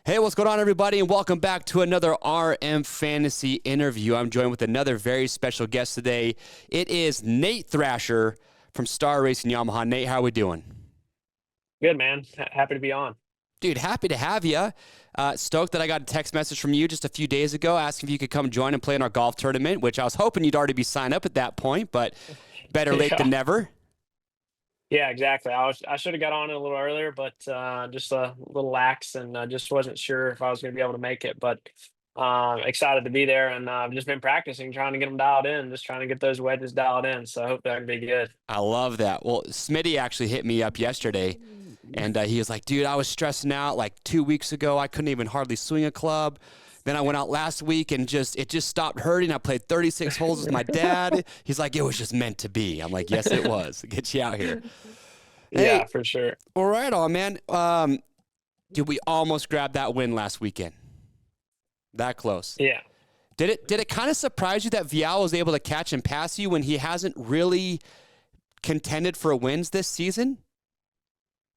Hey, what's going on, everybody, and welcome back to another RM Fantasy interview. I'm joined with another very special guest today. It is Nate Thrasher from Star Racing Yamaha. Nate, how are we doing? Good, man. Happy to be on. Dude, happy to have you. Stoked that I got a text message from you just a few days ago asking if you could come join and play in our golf tournament, which I was hoping you'd already be signed up at that point, but better late Yeah, than never. yeah, exactly. I should have got on it a little earlier, but just a little lax, and just wasn't sure if I was going to be able to make it. But excited to be there, and I've just been practicing, trying to get them dialed in, just trying to get those wedges dialed in. So I hope that can be good. I love that. Well, Smitty actually hit me up yesterday, and he was like, dude, I was stressing out like 2 weeks ago. I couldn't even hardly swing a club. Then I went out last week and it just stopped hurting. I played 36 holes with my dad. He's like, it was just meant to be. I'm like, yes, it was. Get you out here. Yeah, Hey, for sure. all right, on man. Dude, we almost grabbed that win last weekend. That close. Yeah. Did it kind of surprise you that Vial was able to catch and pass you when he hasn't really contended for wins this season?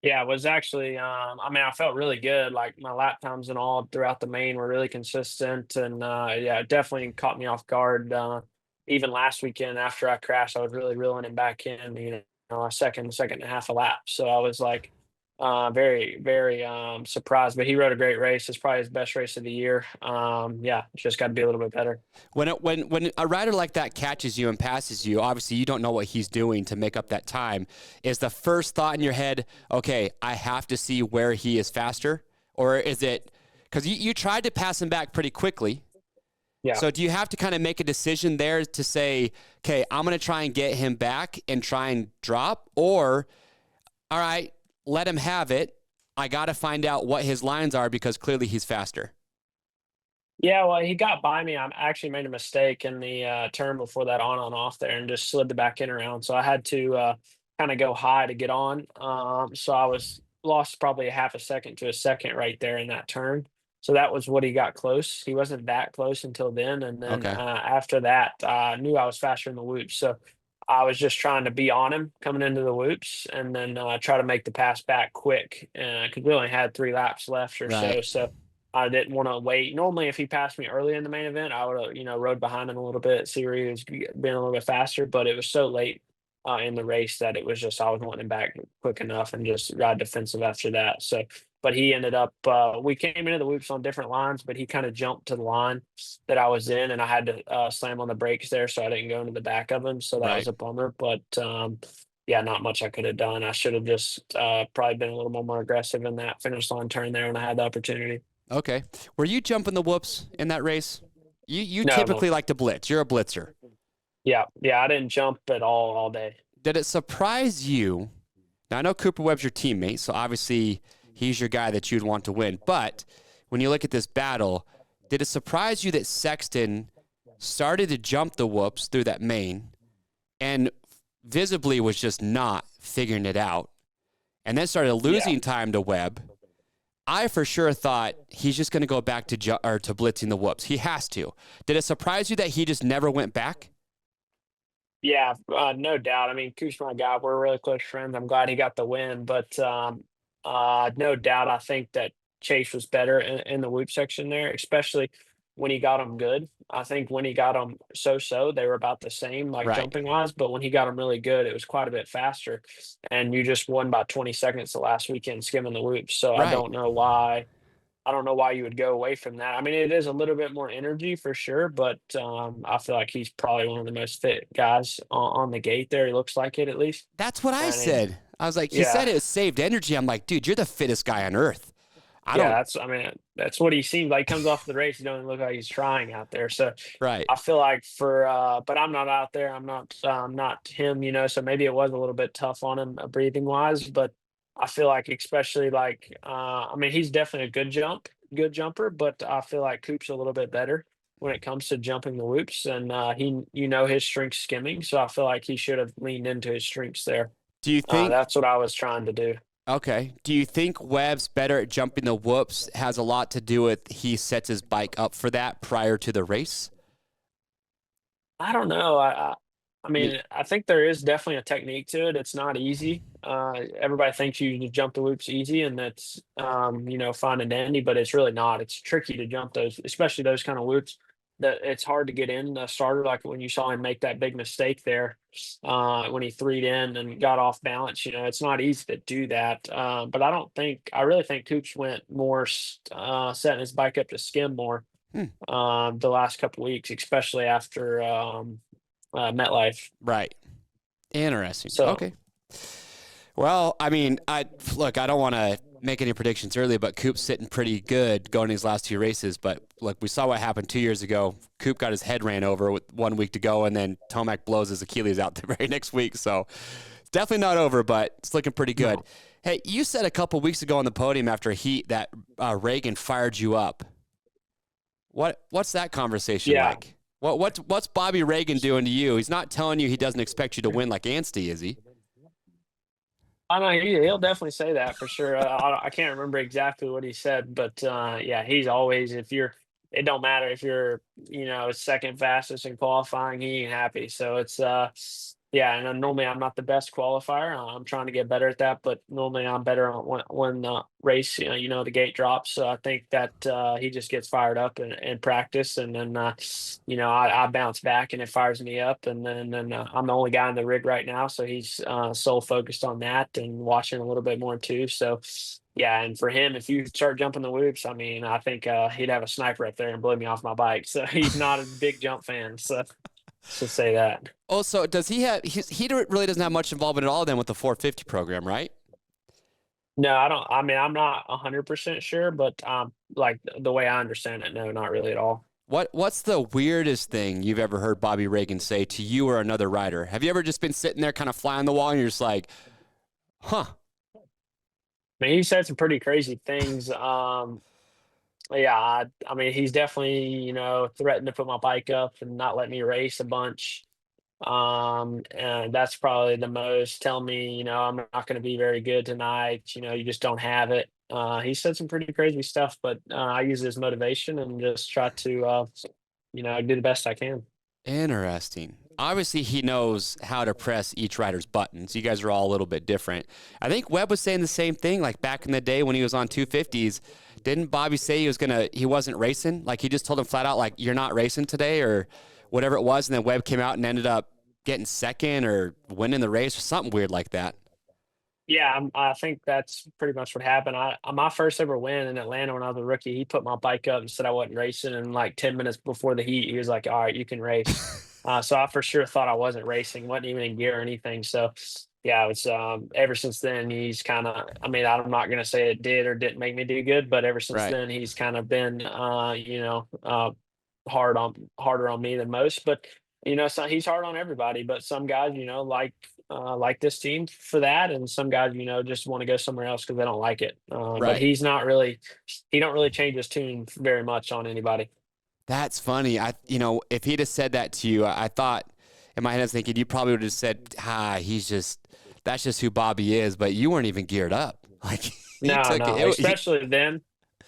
Yeah, it was actually, I felt really good. Like my lap times and all throughout the main were really consistent. And yeah, it definitely caught me off guard. Even last weekend after I crashed, I was really reeling it back in, a second and a half a lap. So I was like very, very surprised. But he rode a great race. It's probably his best race of the year. Yeah, just got to be a little bit better. When a rider like that catches you and passes you, obviously you don't know what he's doing to make up that time. Is the first thought in your head, okay, I have to see where he is faster? Or is it because you tried to pass him back pretty quickly? Yeah. So do you have to kind of make a decision there to say, okay, I'm going to try and get him back and try and drop? Or, all right, let him have it. I got to find out what his lines are because clearly he's faster. Yeah, well, he got by me. I actually made a mistake in the turn before that on off there and just slid the back end around. So I had to kind of go high to get on. So I was lost probably a half a second to a second right there in that turn. So that was what he got close. He wasn't that close until then. And then Okay. after that, I knew I was faster in the whoops. So I was just trying to be on him coming into the whoops and then try to make the pass back quick because we only had 3 laps left or Right. so. So I didn't want to wait. Normally, if he passed me early in the main event, I would have, rode behind him a little bit, see where he was being a little bit faster. But it was so late in the race that it was just I was wanting him back quick enough and just ride defensive after that. So, but he ended up. We came into the whoops on different lines, but he kind of jumped to the line that I was in, and I had to slam on the brakes there, so I didn't go into the back of him. So that Right. was a bummer. But yeah, not much I could have done. I should have just probably been a little more aggressive in that finish line turn there when I had the opportunity. Okay. Were you jumping the whoops in that race? You No, no. typically like to blitz. You're a blitzer. Yeah, yeah, I didn't jump at all day. Did it surprise you? Now I know Cooper Webb's your teammate, so obviously he's your guy that you'd want to win. But when you look at this battle, did it surprise you that Sexton started to jump the whoops through that main and visibly was just not figuring it out and then started Yeah. losing time to Webb? I for sure thought he's just going to go back to to blitzing the whoops. He has to. Did it surprise you that he just never went back? Yeah, no doubt. I mean, Coop's my guy. We're really close friends. I'm glad he got the win, but no doubt, I think that Chase was better in the whoop section there, especially when he got them good. I think when he got them so-so, they were about the same, like Right. jumping wise. But when he got them really good, it was quite a bit faster. And you just won by 20 seconds the last weekend skimming the whoops. So I Right. don't know why. I don't know why you would go away from that. I mean, it is a little bit more energy for sure, but I feel like he's probably one of the most fit guys on the gate there. He looks like it at least. That's what I I mean, said. I was like, he yeah, said it saved energy. I'm like, dude, you're the fittest guy on earth. I yeah. don't. I mean, that's what he seems like. Comes off the race, he doesn't look like he's trying out there. So Right. I feel like but I'm not out there. I'm not him. So maybe it was a little bit tough on him breathing wise, but I feel like especially like I mean, he's definitely a good jumper, but I feel like Coop's a little bit better when it comes to jumping the whoops, and his strengths skimming. So I feel like he should have leaned into his strengths there. Do you think? That's what I was trying to do. Okay. Do you think Webb's better at jumping the whoops has a lot to do with he sets his bike up for that prior to the race? I don't know. I I mean, mean, I think there is definitely a technique to it. It's not easy. Everybody thinks you just jump the loops easy and that's, fine and dandy, but it's really not. It's tricky to jump those, especially those kind of loops that it's hard to get in the starter. Like when you saw him make that big mistake there, when he threed in and got off balance, it's not easy to do that. But I really think Coops went more, setting his bike up to skim more, hmm, the last couple weeks, especially after, MetLife. right. Interesting. So Okay. Well, I mean, I don't want to make any predictions early, but Coop's sitting pretty good going his last two races. But look, we saw what happened 2 years ago. Coop got his head ran over with 1 week to go, and then Tomac blows his Achilles out the very next week. So it's definitely not over, but it's looking pretty good. no. Hey, you said a couple weeks ago on the podium after a heat that Regan fired you up. What's that conversation Yeah. like? What's Bobby Regan doing to you? He's not telling you he doesn't expect you to win like Anstey, is he? I know he'll definitely say that for sure. I can't remember exactly what he said, but yeah, he's always it don't matter if you're second fastest in qualifying, he ain't happy. So it's yeah, and normally I'm not the best qualifier. I'm trying to get better at that, but normally I'm better on when race the gate drops. So I think that he just gets fired up in practice, and then I bounce back and it fires me up, and then I'm the only guy in the rig right now, so he's sole focused on that and watching a little bit more too. So yeah, and for him, if you start jumping the loops, I mean, I think he'd have a sniper up there and blow me off my bike. So he's not a big jump fan. So should say that. Also, does he have? He really doesn't have much involvement at all then with the 450 program, right? No, I don't. I mean, I'm not 100% sure, but like the way I understand it, no, not really at all. What's the weirdest thing you've ever heard Bobby Regan say to you or another rider? Have you ever just been sitting there kind of fly on the wall and you're just like, huh? I mean, he said some pretty crazy things. Yeah, I mean, he's definitely threatened to put my bike up and not let me race a bunch. And that's probably the most. Tell me, I'm not going to be very good tonight. You just don't have it. He said some pretty crazy stuff, but I use it as motivation and just try to, do the best I can. Interesting. Obviously, he knows how to press each rider's buttons. You guys are all a little bit different. I think Webb was saying the same thing. Like back in the day when he was on 250s, didn't Bobby say he wasn't racing? Like he just told him flat out, like you're not racing today or whatever it was, and then Webb came out and ended up getting second or winning the race or something weird like that. Yeah, I think that's pretty much what happened. My first ever win in Atlanta when I was a rookie, he put my bike up and said I wasn't racing, and like 10 minutes before the heat, he was like, "All right, you can race." So I for sure thought I wasn't racing, wasn't even in gear or anything. So yeah, it's ever since then he's kind of. I mean, I'm not gonna say it did or didn't make me do good, but ever since Right. then he's kind of been harder on me than most. But so he's hard on everybody. But some guys, like this team for that, and some guys, just want to go somewhere else because they don't like it. But Right. he's not really, he don't really change his tune very much on anybody. That's funny. If he'd have said that to you, I thought in my head I was thinking you probably would have said, that's just who Bobby is, but you weren't even geared up. Like he No, took no, it. especially then.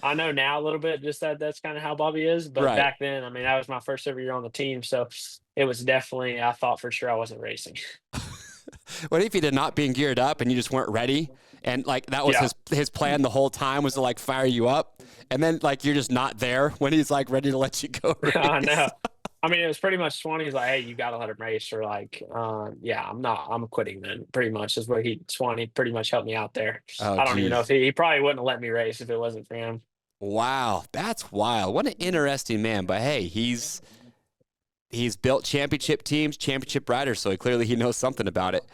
I know now a little bit just that's kind of how Bobby is, but Right. back then, I mean, that was my first ever year on the team, so it was definitely. I thought for sure I wasn't racing. What if he did not being geared up and you just weren't ready? And like that was Yeah, his plan the whole time was to like fire you up. And then like you're just not there when he's like ready to let you go I know. race. I mean, it was pretty much 20. He's like, "Hey, you got to let him race," or like, "Yeah, I'm quitting." Then pretty much is what 20 pretty much helped me out there. Oh I don't even know if geez. he probably wouldn't have let me race if it wasn't for him. Wow. That's wild. What an interesting man. But hey, he's built championship teams, championship riders, so he knows something about it.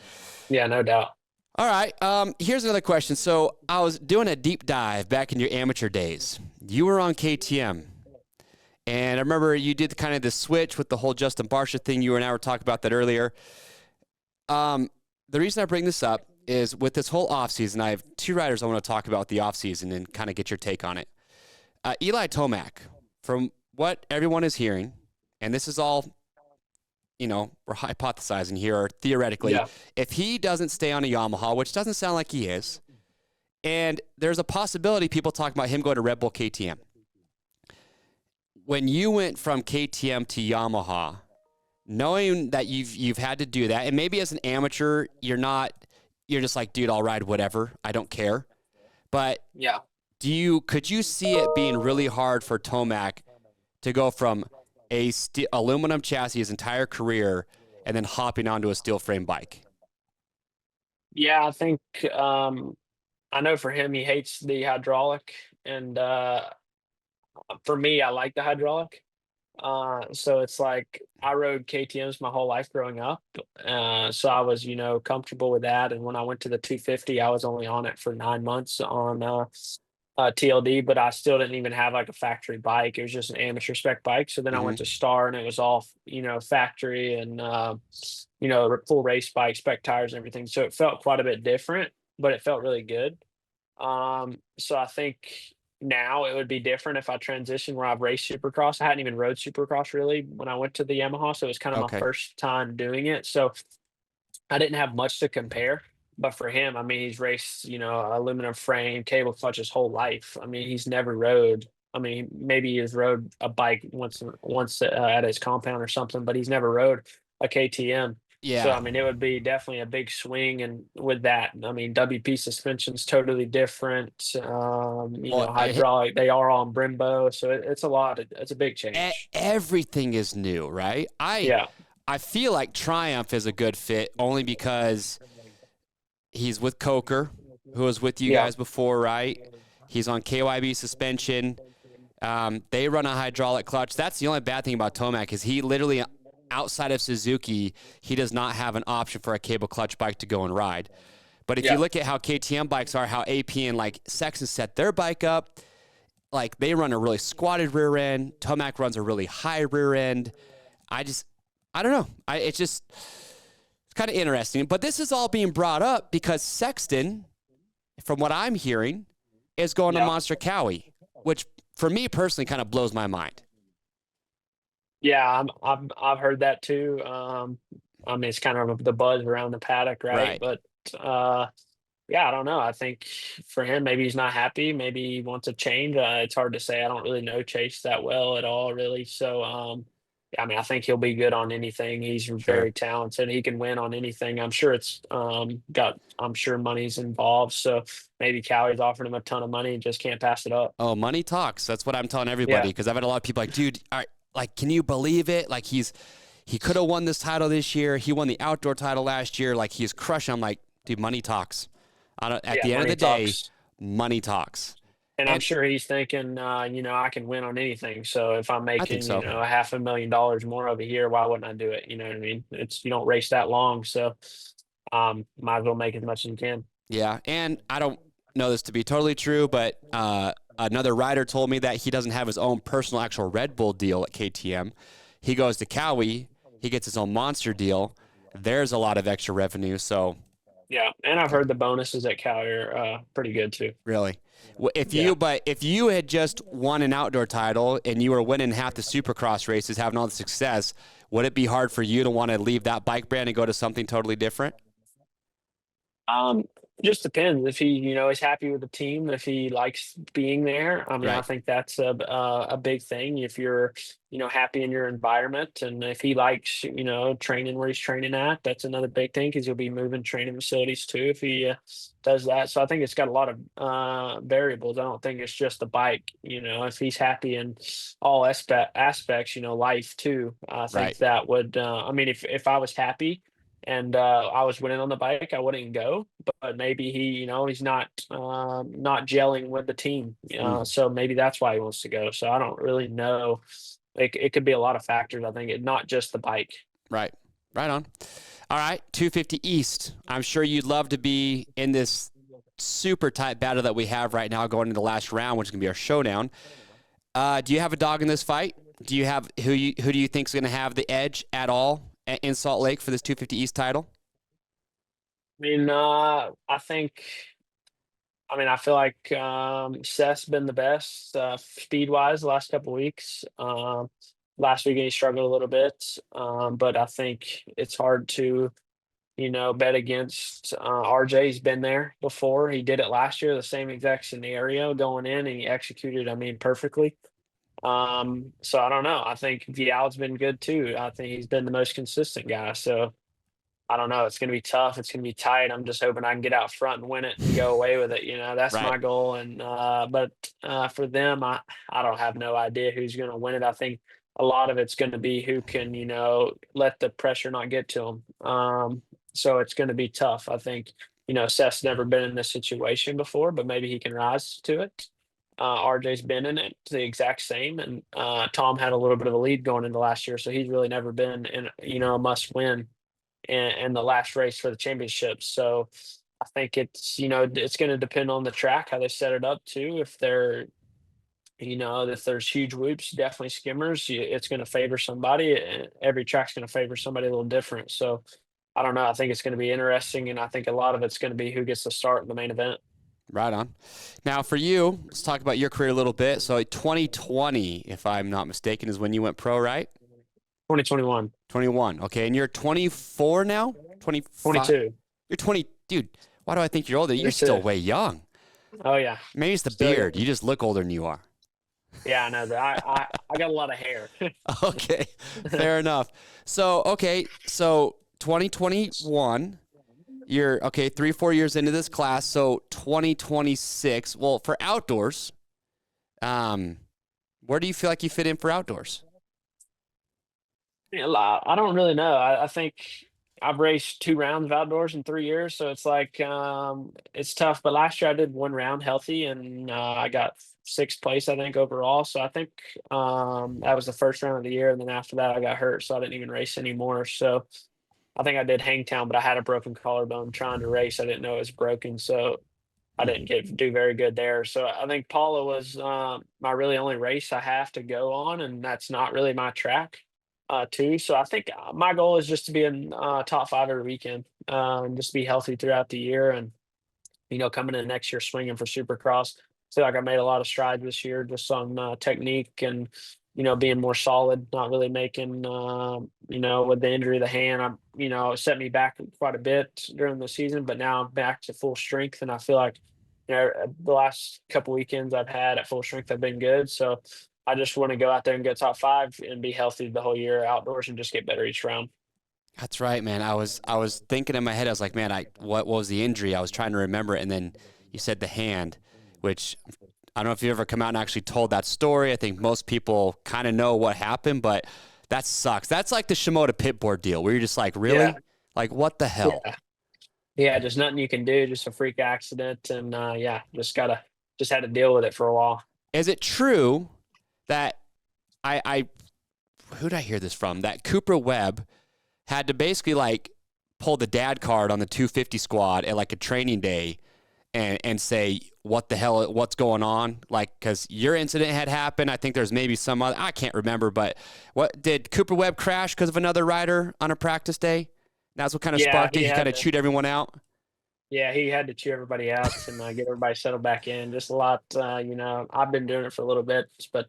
Yeah, no doubt. All right. Here's another question. So I was doing a deep dive back in your amateur days. You were on KTM. And I remember you did kind of the switch with the whole Justin Barsha thing. You and I were talking about that earlier. The reason I bring this up is with this whole offseason, I have two riders I want to talk about the offseason and kind of get your take on it. Eli Tomac, from what everyone is hearing, and this is all, we're hypothesizing here, or theoretically, Yeah, if he doesn't stay on a Yamaha, which doesn't sound like he is, and there's a possibility people talking about him going to Red Bull KTM. When you went from KTM to Yamaha, knowing that you've had to do that, and maybe as an amateur, you're just like, dude, I'll ride whatever. I don't care. But Yeah. could you see it being really hard for Tomac to go from a aluminum chassis his entire career and then hopping onto a steel frame bike? Yeah, I think I know for him he hates the hydraulic, and for me I like the hydraulic. So it's like I rode KTM's my whole life growing up. So I was, comfortable with that. And when I went to the 250, I was only on it for 9 months on TLD, but I still didn't even have like a factory bike. It was just an amateur spec bike. So then I Mm-hmm. went to Star and it was all, factory and, full race bike, spec tires and everything. So it felt quite a bit different, but it felt really good. So I think now it would be different if I transitioned where I've raced Supercross. I hadn't even rode Supercross really when I went to the Yamaha, so it was kind of my Okay. first time doing it. So I didn't have much to compare. But for him, I mean, he's raced, aluminum frame, cable clutch his whole life. I mean, he's never rode. I mean, maybe he's rode a bike once at his compound or something, but he's never rode a KTM. So Yeah. I mean, it would be definitely a big swing, and with that, I mean, WP suspension's totally different. Well, Hydraulic, they are on Brembo, so it's a lot. It's a big change. everything is new, right? Yeah, I feel like Triumph is a good fit only because he's with Coker, who was with you yeah, guys before, right? He's on KYB suspension. They run a hydraulic clutch. That's the only bad thing about Tomac is he literally, outside of Suzuki, he does not have an option for a cable clutch bike to go and ride. But if you yeah, look at how KTM bikes are, how AP and like Sexton set their bike up, like they run a really squatted rear end. Tomac runs a really high rear end. I don't know. It's kind of interesting. But this is all being brought up because Sexton, from what I'm hearing, is going to yeah. Monster Cowie, which for me personally kind of blows my mind. Yeah, I've heard that too. I mean, it's kind of the buzz around the paddock, right? Right. But uh, yeah, I don't know. I think for him, maybe he's not happy. Maybe he wants a change. It's hard to say. I don't really know Chase that well at all, really. So, yeah, I mean, I think he'll be good on anything. He's Sure. very talented. He can win on anything. I'm sure I'm sure money's involved. So maybe Cowie's offered him a ton of money and just can't pass it up. Oh, money talks. That's what I'm telling everybody Yeah, because I've had a lot of people like, dude, like, can you believe it? Like, he could have won this title this year. He won the outdoor title last year. Like, he's crushing. I'm like, dude, money talks. At yeah, the end of money the day, talks. money talks. And I'm And sure he's thinking, I can win on anything. So if I'm I think making, so. $500,000 more over here, why wouldn't I do it? You know what I mean? You don't race that long, so might as well make as much as you can. Yeah. And I don't know this to be totally true, but another rider told me that he doesn't have his own personal actual Red Bull deal at KTM. He goes to Cowie, he gets his own monster deal. There's a lot of extra revenue. So, Yeah, and I've heard the bonuses at Cal are pretty good too. really. Yeah. If you had just won an outdoor title and you were winning half the Supercross races, having all the success, would it be hard for you to want to leave that bike brand and go to something totally different? Um, just depends if he, is happy with the team, if he likes being there. I mean, I Right. think that's a big thing. If you're, happy in your environment, and if he likes, training where he's training at, that's another big thing because he'll be moving training facilities too if he does that. So I think it's got a lot of variables. I don't think it's just the bike. If he's happy in all aspects, life too. I think Right. that would. I mean, if I was happy and I was winning on the bike, I wouldn't go. But maybe he, he's not gelling with the team, Mm, so maybe that's why he wants to go. So I don't really know. It could be a lot of factors. I think not just the bike. right. Right on. All right. 250 East. I'm sure you'd love to be in this super tight battle that we have right now going into the last round, which is going to be our showdown. Do you have a dog in this fight? Do you have who do you think is going to have the edge at all in Salt Lake for this 250 East title? I mean, I think. I mean, I feel like Seth's been the best speed wise the last couple weeks. Last weekend he struggled a little bit, but I think it's hard to bet against RJ's been there before. He did it last year, the same exact scenario going in, and he executed, I mean, perfectly. So I don't know. I think Vial's been good too. I think he's been the most consistent guy. So I don't know. It's going to be tough. It's going to be tight. I'm just hoping I can get out front and win it and go away with it. That's Right. my goal. And but for them, I don't have no idea who's going to win it. I think a lot of it's going to be who can let the pressure not get to them. So it's going to be tough. I think Seth's never been in this situation before, but maybe he can rise to it. RJ's been in it the exact same, and Tom had a little bit of a lead going into last year, so he's really never been in a must win in the last race for the championship. So I think it's going to depend on the track, how they set it up too. If there's huge whoops, definitely skimmers, it's going to favor somebody. Every track's going to favor somebody a little different. So I don't know. I think it's going to be interesting, and I think a lot of it's going to be who gets to start in the main event. Right on. Now for you, let's talk about your career a little bit. So 2020, if I'm not mistaken, is when you went pro, right? 2021. 21. Okay. And you're 24 now? 25? 22. You're 20. Dude, why do I think you're older? You're 22. still way young. Oh, yeah. Maybe it's the Still young. beard. You just look older than you are. Yeah, I know that. I got a lot of hair. Okay. Fair enough. So 2021, you're, 3-4 years into this class. So 2026, well, for outdoors, where do you feel like you fit in for outdoors? Yeah, I don't really know. I think I've raced 2 rounds of outdoors in 3 years, so it's like it's tough. But last year I did 1 round healthy, and I got sixth place, I think, overall. So I think that was the first round of the year, and then after that I got hurt, so I didn't even race anymore. So I think I did Hangtown, but I had a broken collarbone trying to race. I didn't know it was broken, so I didn't do very good there. So I think Paula was my really only race I have to go on, and that's not really my track too. So I think my goal is just to be in top five every weekend, and just be healthy throughout the year, and coming in next year swinging for Supercross. Feel like I made a lot of strides this year just on technique and being more solid. Not really making with the injury of the hand, it set me back quite a bit during the season. But now I'm back to full strength, and I feel like the last couple weekends I've had at full strength have been good. So I just want to go out there and get top five and be healthy the whole year outdoors and just get better each round. That's right, man. I was thinking in my head, I was like, man, what was the injury? I was trying to remember it, and then you said the hand, which I don't know if you ever come out and actually told that story. I think most people kind of know what happened, but that sucks. That's like the Shimoda pitboard deal where you're just like, really? Yeah. Like, what the hell? Yeah. Yeah, there's nothing you can do, just a freak accident, and just had to deal with it for a while. Is it true that I who did I hear this from? That Cooper Webb had to basically like pull the dad card on the 250 squad at like a training day and say, what the hell, what's going on? Like, because your incident had happened. I think there's maybe some other, I can't remember, but what did Cooper Webb crash because of another rider on a practice day? That's what kind of sparked it. He kind of chewed everyone out. Yeah, he had to chew everybody out and get everybody settled back in. Just a lot, I've been doing it for a little bit, but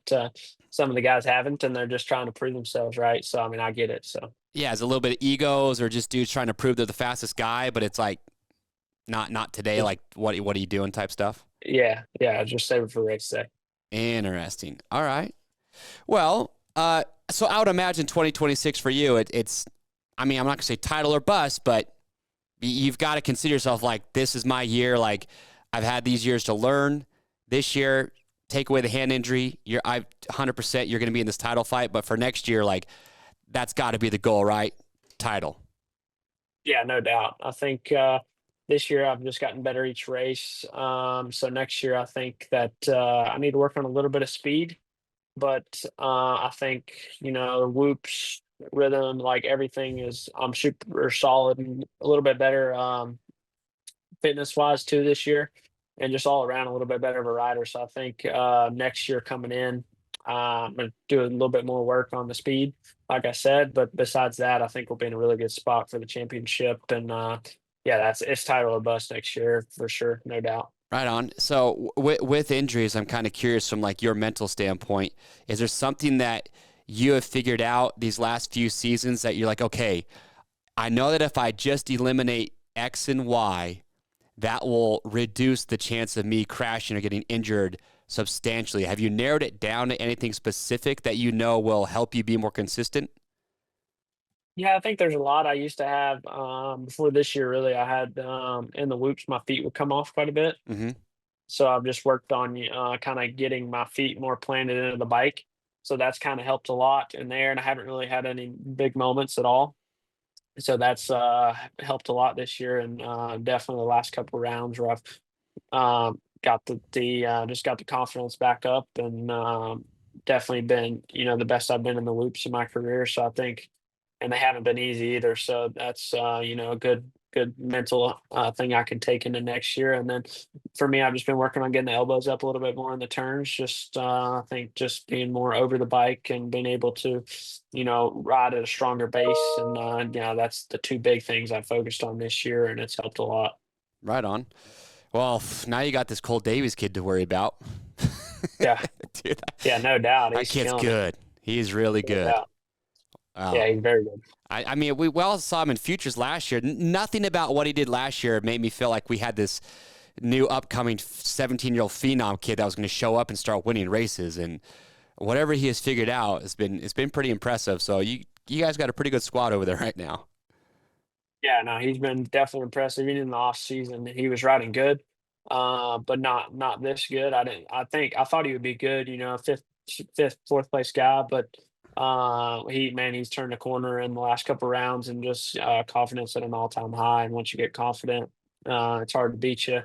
some of the guys haven't, and they're just trying to prove themselves, right? So, I mean, I get it. So, yeah, it's a little bit of egos or just dudes trying to prove they're the fastest guy, but it's like, not today. Like, what are you doing type stuff? Yeah, just save it for race day. Interesting. All right. Well, so I would imagine 2026 for you, it's, I mean, I'm not going to say title or bust, but you've got to consider yourself like, this is my year. Like, I've had these years to learn. This year, take away the hand injury. 100% you're going to be in this title fight. But for next year, like, that's got to be the goal, right? Title. Yeah, no doubt. I think this year I've just gotten better each race. So next year I think that I need to work on a little bit of speed, but I think whoops, rhythm, like everything is I'm super solid and a little bit better fitness wise too this year, and just all around a little bit better of a rider. So I think next year coming in, I'm gonna do a little bit more work on the speed, like I said. But besides that, I think we'll be in a really good spot for the championship. And it's title or bust next year for sure, no doubt. Right on. So with injuries, I'm kind of curious from like your mental standpoint, is there something that you have figured out these last few seasons that you're like, okay, I know that if I just eliminate X and Y, that will reduce the chance of me crashing or getting injured substantially. Have you narrowed it down to anything specific that you know will help you be more consistent? Yeah, I think there's a lot I used to have before this year. Really, I had in the whoops, my feet would come off quite a bit. Mm-hmm. So I've just worked on kind of getting my feet more planted into the bike. So that's kind of helped a lot in there, and I haven't really had any big moments at all. So that's helped a lot this year, and definitely the last couple rounds where I've got the just got the confidence back up, and definitely been the best I've been in the loops in my career. So I think, and they haven't been easy either. So that's a good mental thing I can take into next year. And then for me, I've just been working on getting the elbows up a little bit more in the turns. Just I think just being more over the bike and being able to ride at a stronger base. And that's the two big things I focused on this year, and it's helped a lot. Right on. Well, now you got this Cole Davies kid to worry about. Yeah. Dude, Yeah, no doubt. that He's kid's killing good. He's really it. No good. doubt. Wow. Yeah, he's very good. I mean, we all saw him in futures last year. Nothing about what he did last year made me feel like we had this new upcoming 17-year-old phenom kid that was going to show up and start winning races. And whatever he has figured out, it's been pretty impressive. So you guys got a pretty good squad over there right now. Yeah, no, he's been definitely impressive. Even in the off season, he was riding good, but not this good. I thought he would be good. Fifth, fourth place guy, but he's turned a corner in the last couple rounds, and just confidence at an all time high. And once you get confident, it's hard to beat you.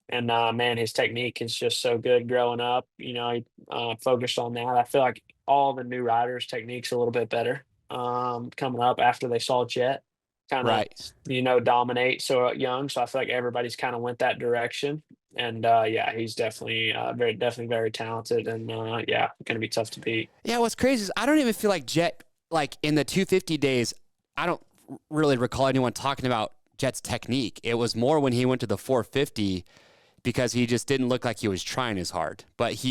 And man, his technique is just so good growing up. He focused on that. I feel like all the new riders' techniques a little bit better coming up after they saw Jett kind of Right. dominate so young. So I feel like everybody's kind of went that direction. And he's definitely definitely very talented, and going to be tough to beat. Yeah, what's crazy is I don't even feel like Jett, like in the 250 days, I don't really recall anyone talking about Jett's technique. It was more when he went to the 450 because he just didn't look like he was trying as hard. But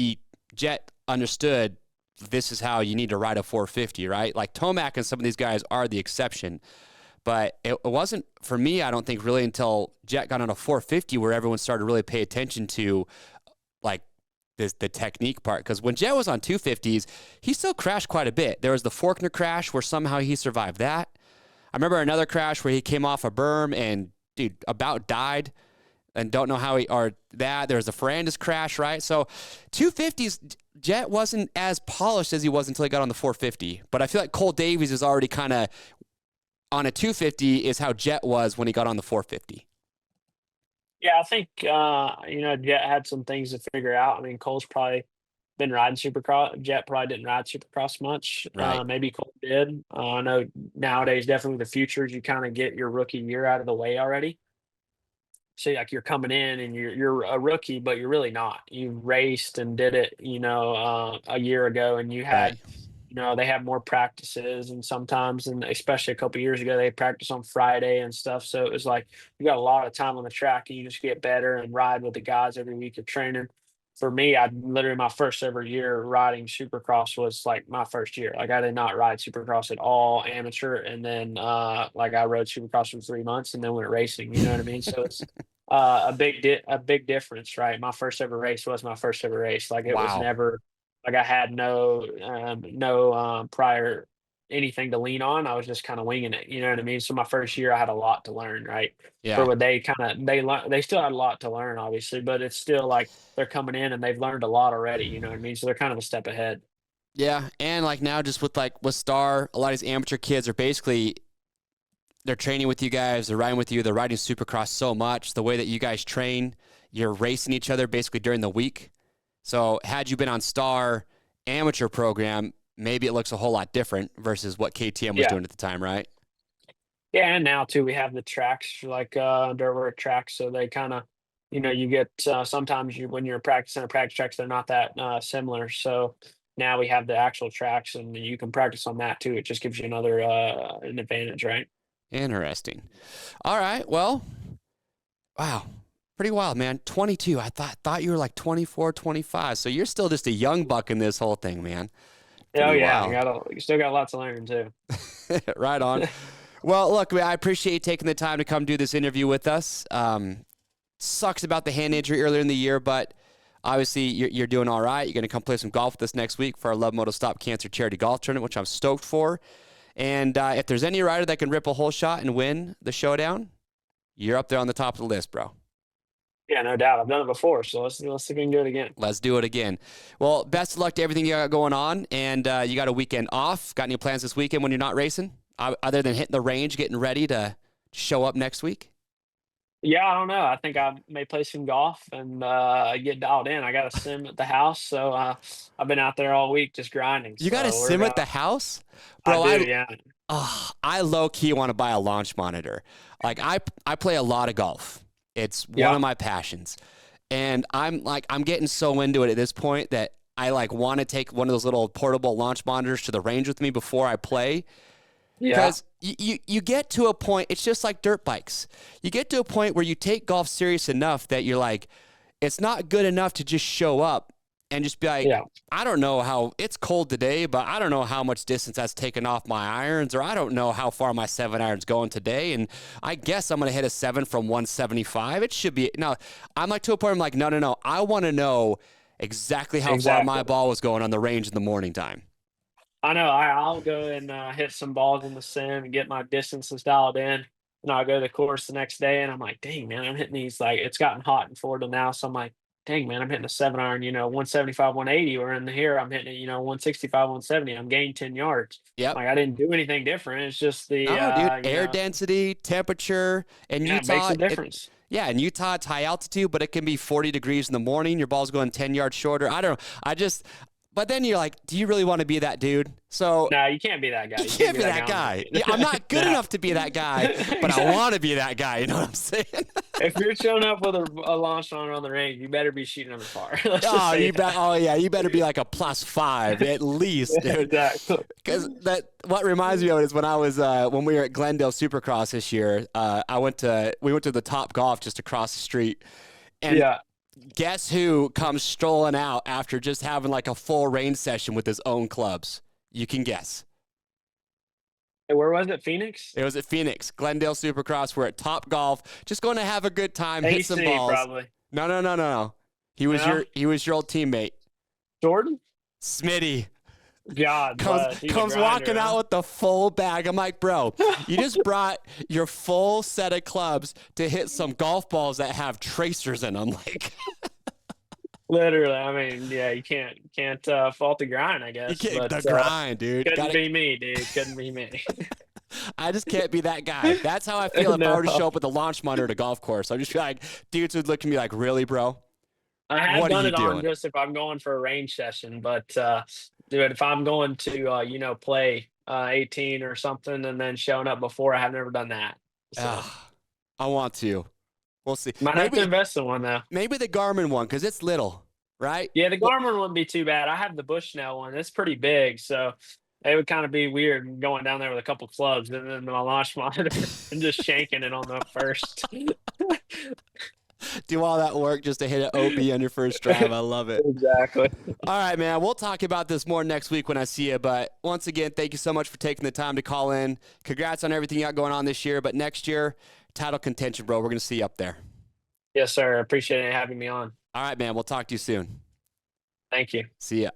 Jett understood this is how you need to ride a 450, right? Like Tomac and some of these guys are the exception. But it wasn't, for me, I don't think, really until Jett got on a 450 where everyone started to really pay attention to, like, the technique part. Because when Jett was on 250s, he still crashed quite a bit. There was the Faulkner crash where somehow he survived that. I remember another crash where he came off a berm and, dude, about died and don't know how there was a Ferrandis crash, right? So 250s, Jett wasn't as polished as he was until he got on the 450. But I feel like Cole Davies is already kind of on a 250 is how Jett was when he got on the 450. Yeah, I think Jett had some things to figure out. I mean, Cole's probably been riding Supercross. Jett probably didn't ride Supercross much. Right. Maybe Cole did. I know nowadays, definitely the futures, you kind of get your rookie year out of the way already. So like you're coming in and you're a rookie, but you're really not. You raced and did it, a year ago, and you had. Right. They have more practices, and sometimes, and especially a couple years ago, they practice on Friday and stuff. So it was like you got a lot of time on the track, and you just get better and ride with the guys every week of training. For me, I literally my first ever year riding Supercross was like my first year. Like I did not ride Supercross at all, amateur, and then like I rode Supercross for 3 months and then went racing. You know what I mean? So it's a big difference, right? My first ever race was my first ever race. Like it was Wow. never. Like I had no prior anything to lean on. I was just kind of winging it. You know what I mean? So my first year, I had a lot to learn. Right? For Yeah. what they still had a lot to learn, obviously, but it's still like they're coming in and they've learned a lot already. You know what I mean? So they're kind of a step ahead. Yeah. And like now just with Star, a lot of these amateur kids are basically, they're training with you guys, they're riding with you, they're riding Supercross so much. The way that you guys train, you're racing each other basically during the week. So had you been on Star amateur program, maybe it looks a whole lot different versus what KTM was doing at the time, right? Yeah, and now too we have the tracks like dirt road tracks, so they kind of, you get sometimes when you're practicing at practice tracks, they're not that similar. So now we have the actual tracks, and you can practice on that too. It just gives you another an advantage, right? Interesting. All right. Well, wow. Pretty wild, man. 22. I thought you were like 24, 25. So you're still just a young buck in this whole thing, man. Oh Pretty yeah, wild. you still got a lot to learn too. Right on. Well, look, I appreciate you taking the time to come do this interview with us. Sucks about the hand injury earlier in the year, but Obviously, you're doing all right. You're going to come play some golf with us next week for our Love Moto Stop Cancer Charity Golf Tournament, which I'm stoked for. And if there's any rider that can rip a hole shot and win the showdown, you're up there on the top of the list, bro. Yeah, no doubt. I've done it before, so let's see if we can do it again. Let's do it again. Well, best of luck to everything you got going on, and you got a weekend off. Got any plans this weekend when you're not racing, other than hitting the range, getting ready to show up next week? Yeah, I don't know. I think I may play some golf and get dialed in. I got a sim at the house, so I've been out there all week just grinding. You got a So sim at the house? I Bro, do, yeah. I low-key want to buy a launch monitor. Like, I play a lot of golf. It's one Yeah. of my passions. And I'm getting so into it at this point that I want to take one of those little portable launch monitors to the range with me before I play. Yeah. Because you get to a point, it's just like dirt bikes. You get to a point where you take golf serious enough that you're like, it's not good enough to just show up and just be like, Yeah. I don't know how, it's cold today, but I don't know how much distance that's taken off my irons, or I don't know how far my 7-iron's going today, and I guess I'm going to hit a 7 from 175. It should be, no, I'm to a point where I'm like, no, I want to know exactly how far my ball was going on the range in the morning time. I know. I'll go and hit some balls in the sim and get my distances dialed in. And I'll go to the course the next day, and I'm like, dang, man, I'm hitting these. Like, it's gotten hot in Florida now. So I'm like, dang, man, I'm hitting a 7-iron, 175, 180. Or in here, I'm hitting it, 165, 170. I'm gaining 10 yards. Yep. Like, I didn't do anything different. It's just the air density, temperature, and yeah, Utah. it makes a difference. In Utah, it's high altitude, but it can be 40 degrees in the morning. Your ball's going 10 yards shorter. I don't know. But then you're like, do you really want to be that dude? So No, you can't be that guy. You can't be that guy. Yeah, I'm not good enough to be that guy, but I want to be that guy. You know what I'm saying? If you're showing up with a launch on the range, you better be shooting on the par. You better be like a +5 at least, dude. Exactly. Because what reminds me of it is when I was when we were at Glendale Supercross this year. We went to the Top Golf just across the street, and Yeah. guess who comes strolling out after just having like a full range session with his own clubs? You can guess. Where was it? Phoenix? It was at Phoenix, Glendale Supercross. We're at Top Golf, just going to have a good time, hit some AC, balls. probably. No. He was your old teammate, Jordan? Smitty. God, Comes walking out with the full bag. I'm like, bro, you just brought your full set of clubs to hit some golf balls that have tracers in them. Like, literally. I mean, yeah, you can't fault the grind, I guess. you can't, But, the grind, dude. couldn't be me, dude. Couldn't be me. I just can't be that guy. That's how I feel if I were to No. show up with a launch monitor at a golf course. I'm just like, dudes would look at me like, really, bro? I have What are done you it on doing? just if I'm going for a range session, but dude, if I'm going to play 18 or something and then showing up before, I have never done that. So I want to. We'll see. might have to invest in one though. Maybe the Garmin one, because it's little, right? Yeah, the Garmin wouldn't be too bad. I have the Bushnell one. It's pretty big, so it would kind of be weird going down there with a couple clubs and then my launch monitor and just shanking it on the first. Do all that work just to hit an OB on your first drive. I love it. Exactly. All right, man. We'll talk about this more next week when I see you. But once again, thank you so much for taking the time to call in. Congrats on everything you got going on this year. But next year, title contention, bro. We're going to see you up there. Yes, sir. Appreciate it having me on. All right, man. We'll talk to you soon. Thank you. See ya.